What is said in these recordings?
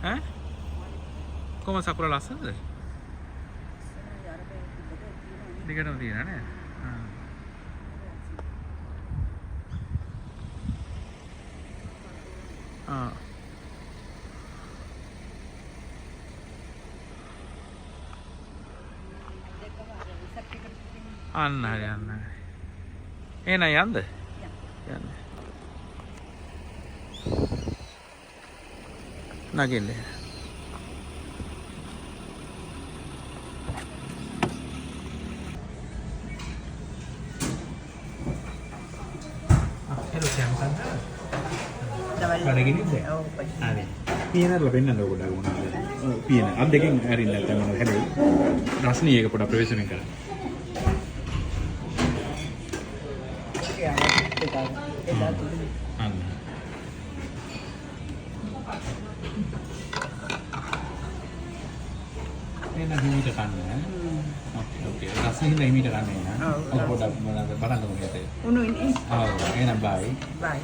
ඈ කොහොම සකුර ලස්සනද? දිගටම තියෙනවා නේද? ආ අන්න හරි අන්න හරි. එහෙනම් යන්න. යන්න. නගින්න. hello Sam Sandra. Padaginidde? ඔව් පඩගිනි. හරි. පියනරලා පෙන්නන්න ඔකට මොනවද? ඔව් පියන. අත් දෙකෙන් අරින්න නැත්නම් මොනවද හැදෙන්නේ? රස්නී එක පොඩක් ප්‍රවේශමෙන් කරන්න. අන්න. එන්න හිමීට කන්න. ඕකේ. රස්නී හින්දා හිමීට කන්නේ නා. ඔව්. පොඩක් මොනවද බලන්න මොකද? උණු ඉන්නේ. ඔව්. එහෙනම් බයි. බයි.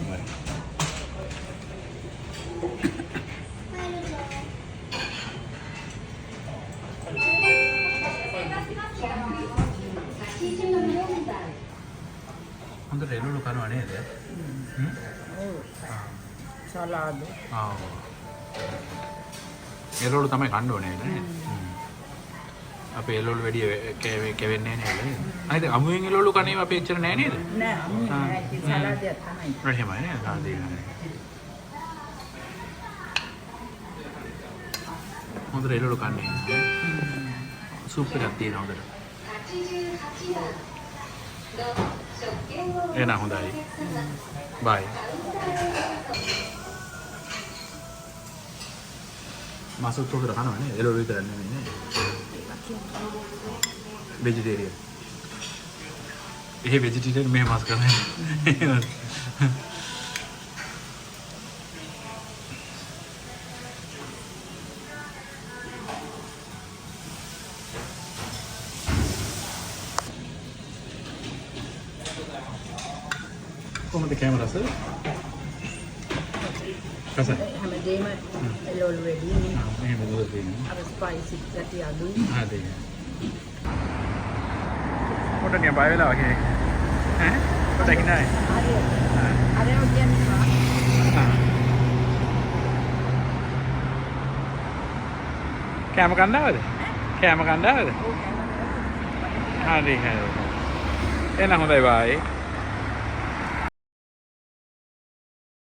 හොඳට එළවලු කනවා නේද? ඔව්. සලාද. ආව්. එළවලු තමයි කන්න ඕනේ නේද? අපේ එළවලු වැඩි කැවෙන්නේ නැහැ නේද? අනිත් අමුයෙන් එළවලු කන්නේ අපේ එච්චර නැහැ නේද? නෑ අමුයෙන් නෑ. ඒක සලාදයක් තමයි. එහෙමයි නේද? හොඳට එළවලු කන්නේ. සූප් එකක් තියෙනවා හොඳට. එන හොඳයි. බයි. මාසුත් උඩට කනවා නේ. එළවලු විතර නෙමෙයි නේ. vegetarian. ඒ vegetarian මේ මාස් කරන්නේ. කොහොමද කැමරාස? කසයි. හැමදේම එළවලු වැඩි නේ. එහෙම දුර තියෙනවා. අර ස්පයිසි ගැටි අඩුයි. හරි. පොඩ්ඩක් නිකන් බය වෙලා වගේ. ඈ? පොඩ්ඩක් ඉන්නයි. හරි. අර කියන්නේ. කැම කණ්ඩායමද? කැම කණ්ඩායමද? ඔව් කැම. හරි හරි. එන හොඳයි බයි.